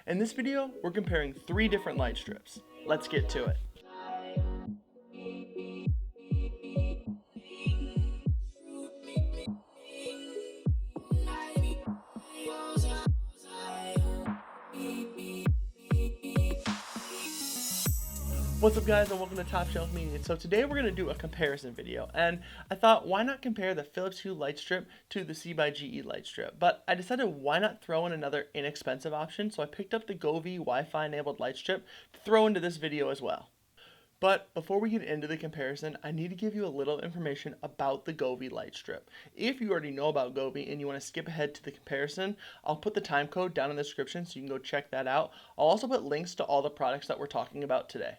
In this video, we're comparing 3 different light strips. Let's get to it. What's up guys, and welcome to TopShelf Media. So today we're going to do a comparison video, and I thought why not compare the Philips Hue light strip to the C/GE light strip, but I decided why not throw in another inexpensive option, so I picked up the Govee Wi-Fi enabled light strip to throw into this video as well. But before we get into the comparison, I need to give you a little information about the Govee light strip. If you already know about Govee and you want to skip ahead to the comparison, I'll put the time code down in the description so you can go check that out. I'll also put links to all the products that we're talking about today.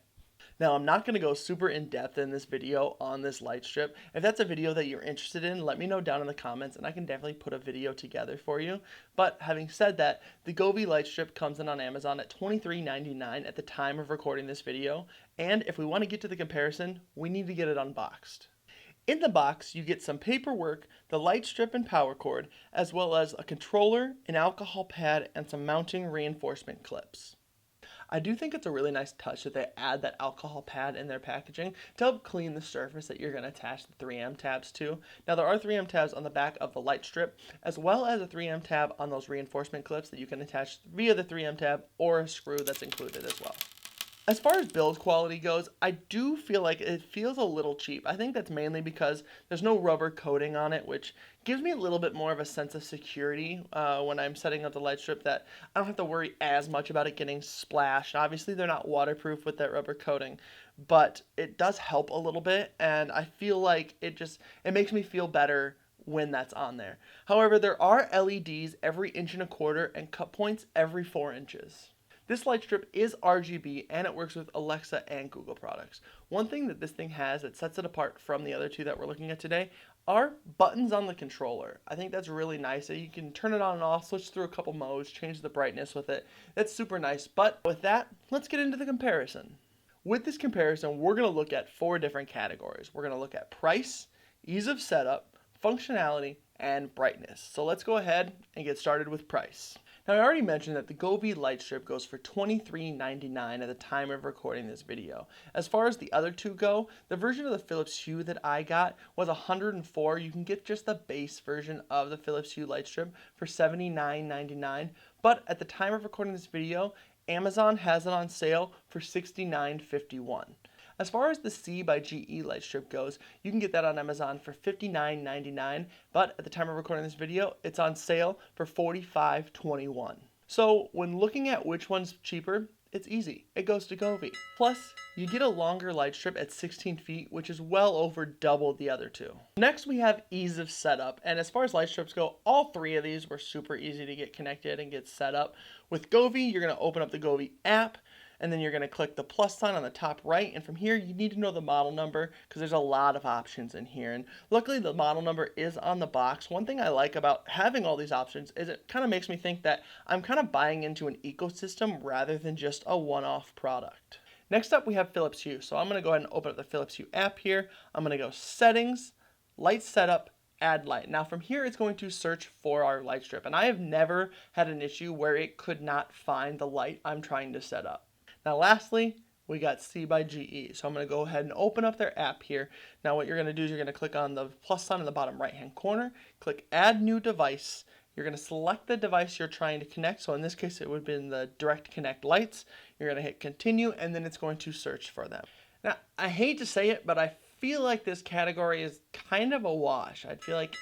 Now, I'm not going to go super in-depth in this video on this light strip. If that's a video that you're interested in, let me know down in the comments and I can definitely put a video together for you. But having said that, the Govee light strip comes in on Amazon at $23.99 at the time of recording this video. And if we want to get to the comparison, we need to get it unboxed. In the box, you get some paperwork, the light strip and power cord, as well as a controller, an alcohol pad, and some mounting reinforcement clips. I do think it's a really nice touch that they add that alcohol pad in their packaging to help clean the surface that you're going to attach the 3M tabs to. Now there are 3M tabs on the back of the light strip, as well as a 3M tab on those reinforcement clips that you can attach via the 3M tab or a screw that's included as well. As far as build quality goes, I do feel like it feels a little cheap. I think that's mainly because there's no rubber coating on it, which gives me a little bit more of a sense of security when I'm setting up the light strip, that I don't have to worry as much about it getting splashed. Obviously, they're not waterproof with that rubber coating, but it does help a little bit, and I feel like it makes me feel better when that's on there. However, there are LEDs every 1.25 inches and cut points every 4 inches. This light strip is RGB and it works with Alexa and Google products. One thing that this thing has that sets it apart from the other two that we're looking at today are buttons on the controller. I think that's really nice. You can turn it on and off, switch through a couple modes, change the brightness with it. That's super nice. But with that, let's get into the comparison. With this comparison, we're going to look at 4 different categories. We're going to look at price, ease of setup, functionality, and brightness. So let's go ahead and get started with price. Now, I already mentioned that the Govee light strip goes for $23.99 at the time of recording this video. As far as the other two go, the version of the Philips Hue that I got was $104. You can get just the base version of the Philips Hue light strip for $79.99. But at the time of recording this video, Amazon has it on sale for $69.51. As far as the C/GE light strip goes, you can get that on Amazon for $59.99, but at the time of recording this video, it's on sale for $45.21. So when looking at which one's cheaper, it's easy. It goes to Govee. Plus, you get a longer light strip at 16 feet, which is well over double the other two. Next, we have ease of setup. And as far as light strips go, all 3 of these were super easy to get connected and get set up. With Govee, you're going to open up the Govee app, and then you're going to click the plus sign on the top right, and from here you need to know the model number because there's a lot of options in here, and luckily the model number is on the box. One thing I like about having all these options is it kind of makes me think that I'm kind of buying into an ecosystem rather than just a one-off product. Next up, we have Philips Hue. So I'm going to go ahead and open up the Philips Hue app here. I'm going to go settings, light setup, add light. Now from here it's going to search for our light strip, and I have never had an issue where it could not find the light I'm trying to set up. Now lastly, we got C/GE. So I'm going to go ahead and open up their app here. Now what you're going to do is you're going to click on the plus sign in the bottom right hand corner, click add new device. You're going to select the device you're trying to connect. So in this case it would have been the direct connect lights. You're going to hit continue, and then it's going to search for them. Now I hate to say it, but I feel like this category is kind of a wash. I feel like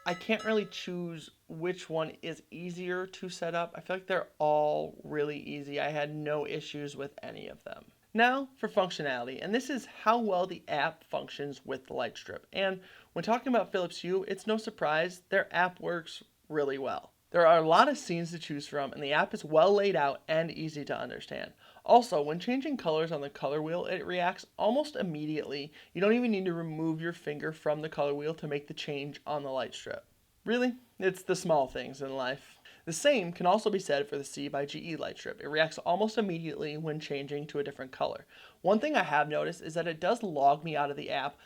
I can't really choose which one is easier to set up. I feel like they're all really easy. I had no issues with any of them. Now for functionality, and this is how well the app functions with the light strip. And when talking about Philips Hue, it's no surprise their app works really well. There are a lot of scenes to choose from, and the app is well laid out and easy to understand. Also, when changing colors on the color wheel, it reacts almost immediately. You don't even need to remove your finger from the color wheel to make the change on the light strip. Really, it's the small things in life. The same can also be said for the C/GE light strip. It reacts almost immediately when changing to a different color. One thing I have noticed is that it does log me out of the app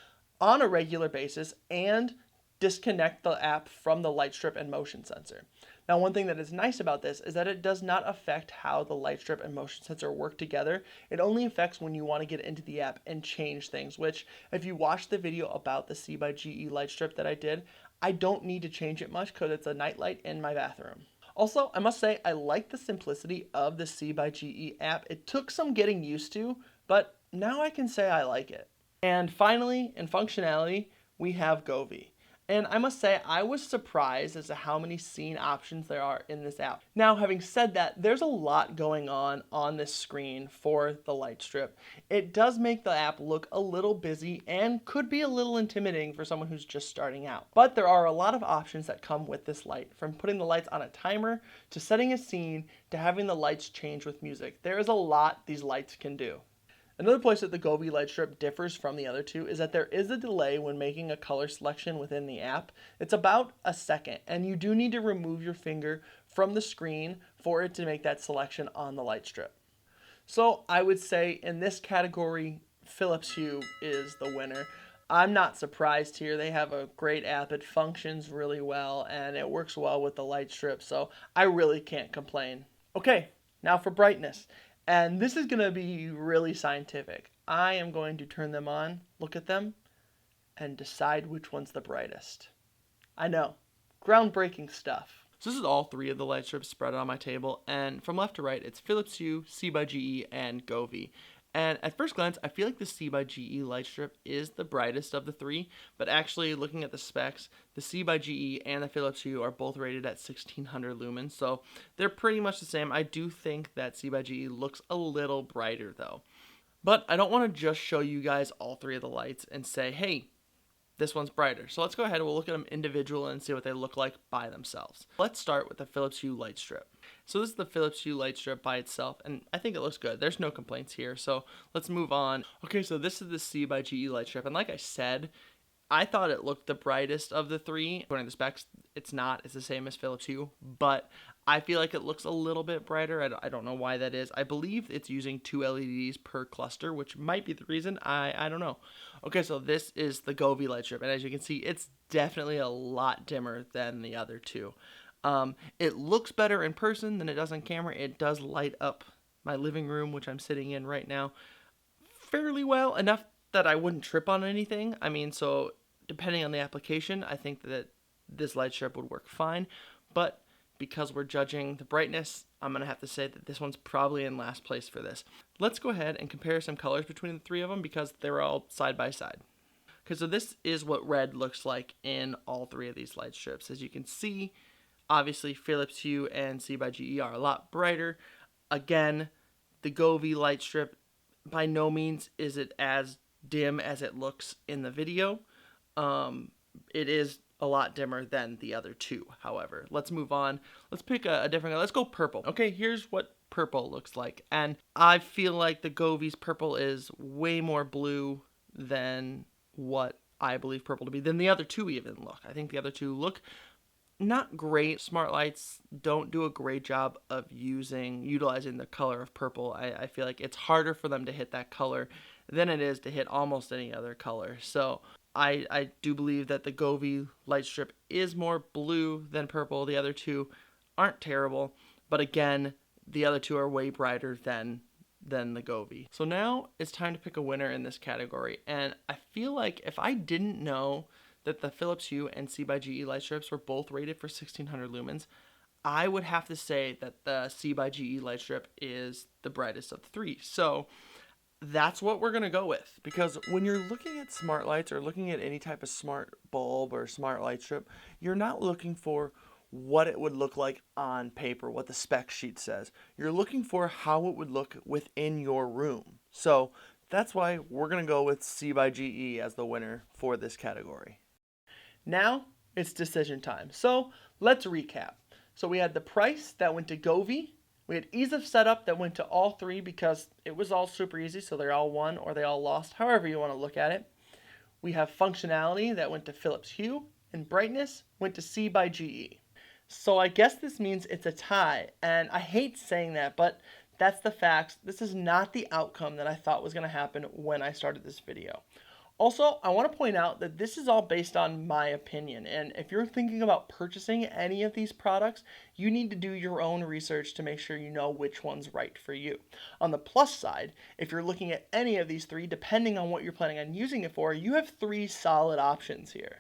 on a regular basis and disconnect the app from the light strip and motion sensor. Now, one thing that is nice about this is that it does not affect how the light strip and motion sensor work together. It only affects when you want to get into the app and change things, which if you watch the video about the C/GE light strip that I did, I don't need to change it much because it's a night light in my bathroom. Also, I must say I like the simplicity of the C/GE app. It took some getting used to, but now I can say I like it. And finally, in functionality, we have Govee. And I must say, I was surprised as to how many scene options there are in this app. Now, having said that, there's a lot going on this screen for the light strip. It does make the app look a little busy and could be a little intimidating for someone who's just starting out. But there are a lot of options that come with this light, from putting the lights on a timer, to setting a scene, to having the lights change with music. There is a lot these lights can do. Another place that the Govee light strip differs from the other two is that there is a delay when making a color selection within the app. It's about a second, and you do need to remove your finger from the screen for it to make that selection on the light strip. So I would say in this category, Philips Hue is the winner. I'm not surprised here. They have a great app. It functions really well, and it works well with the light strip, so I really can't complain. Okay, now for brightness. And this is going to be really scientific. I am going to turn them on, look at them, and decide which one's the brightest. I know, groundbreaking stuff. So this is all three of the light strips spread on my table, and from left to right, it's Philips Hue, C/GE, and Govee. And at first glance, I feel like the C/GE light strip is the brightest of the three, but actually looking at the specs, the C/GE and the Philips Hue are both rated at 1600 lumens, so they're pretty much the same. I do think that C/GE looks a little brighter though. But I don't want to just show you guys all three of the lights and say, hey, this one's brighter. So let's go ahead and we'll look at them individual and see what they look like by themselves. Let's start with the Philips Hue light strip. So this is the Philips Hue light strip by itself, and I think it looks good. There's no complaints here, so let's move on. Okay, so this is the C/GE light strip, and like I said, I thought it looked the brightest of the three. According to the specs, it's not. It's the same as Philips Hue, but I feel like it looks a little bit brighter. I don't know why that is. I believe it's using 2 LEDs per cluster, which might be the reason. I don't know. Okay, so this is the Govee light strip, and as you can see, it's definitely a lot dimmer than the other two. It looks better in person than it does on camera. It does light up my living room, which I'm sitting in right now, fairly well, enough that I wouldn't trip on anything. I mean, so depending on the application, I think that this light strip would work fine, but because we're judging the brightness, I'm going to have to say that this one's probably in last place for this. Let's go ahead and compare some colors between the three of them because they're all side by side. Okay, so this is what red looks like in all three of these light strips. As you can see, obviously Philips Hue and C/GE are a lot brighter. Again, the Govee light strip, by no means is it as dim as it looks in the video. It is a lot dimmer than the other two, however. Let's move on. Let's pick a different color. Let's go purple. Okay, here's what purple looks like. And I feel like the Govee's purple is way more blue than what I believe purple to be, than the other two even look. I think the other two look not great. Smart lights don't do a great job of utilizing the color of purple. I feel like it's harder for them to hit that color than it is to hit almost any other color. So I do believe that the Govee light strip is more blue than purple. The other two aren't terrible, but again, the other two are way brighter than the Govee. So now it's time to pick a winner in this category, and I feel like if I didn't know that the Philips Hue and C/GE light strips were both rated for 1600 lumens, I would have to say that the C/GE light strip is the brightest of the three. So that's what we're going to go with, because when you're looking at smart lights or looking at any type of smart bulb or smart light strip, you're not looking for what it would look like on paper, what the spec sheet says. You're looking for how it would look within your room. So that's why we're going to go with C/GE as the winner for this category. Now it's decision time. So let's recap. So we had the price that went to Govee. We had ease of setup that went to all three because it was all super easy, so they all won or they all lost, however you want to look at it. We have functionality that went to Philips Hue, and brightness went to C/GE. So I guess this means it's a tie, and I hate saying that, but that's the facts. This is not the outcome that I thought was going to happen when I started this video. Also, I want to point out that this is all based on my opinion, and if you're thinking about purchasing any of these products, you need to do your own research to make sure you know which one's right for you. On the plus side, if you're looking at any of these three, depending on what you're planning on using it for, you have three solid options here.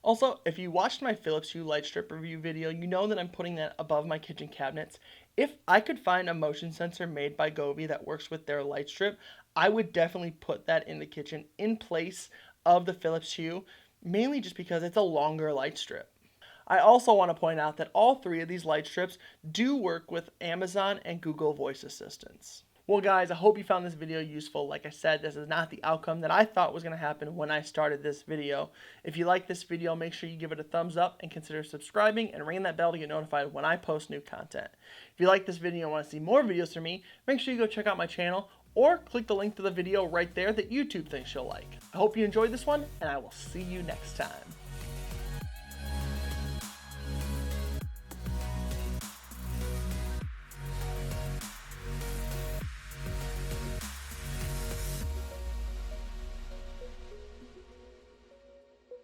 Also, if you watched my Philips Hue light strip review video, you know that I'm putting that above my kitchen cabinets. If I could find a motion sensor made by Govee that works with their light strip, I would definitely put that in the kitchen in place of the Philips Hue, mainly just because it's a longer light strip. I also want to point out that all three of these light strips do work with Amazon and Google Voice Assistants. Well guys, I hope you found this video useful. Like I said, this is not the outcome that I thought was going to happen when I started this video. If you like this video, make sure you give it a thumbs up and consider subscribing and ring that bell to get notified when I post new content. If you like this video and want to see more videos from me, make sure you go check out my channel or click the link to the video right there that YouTube thinks you'll like. I hope you enjoyed this one, and I will see you next time.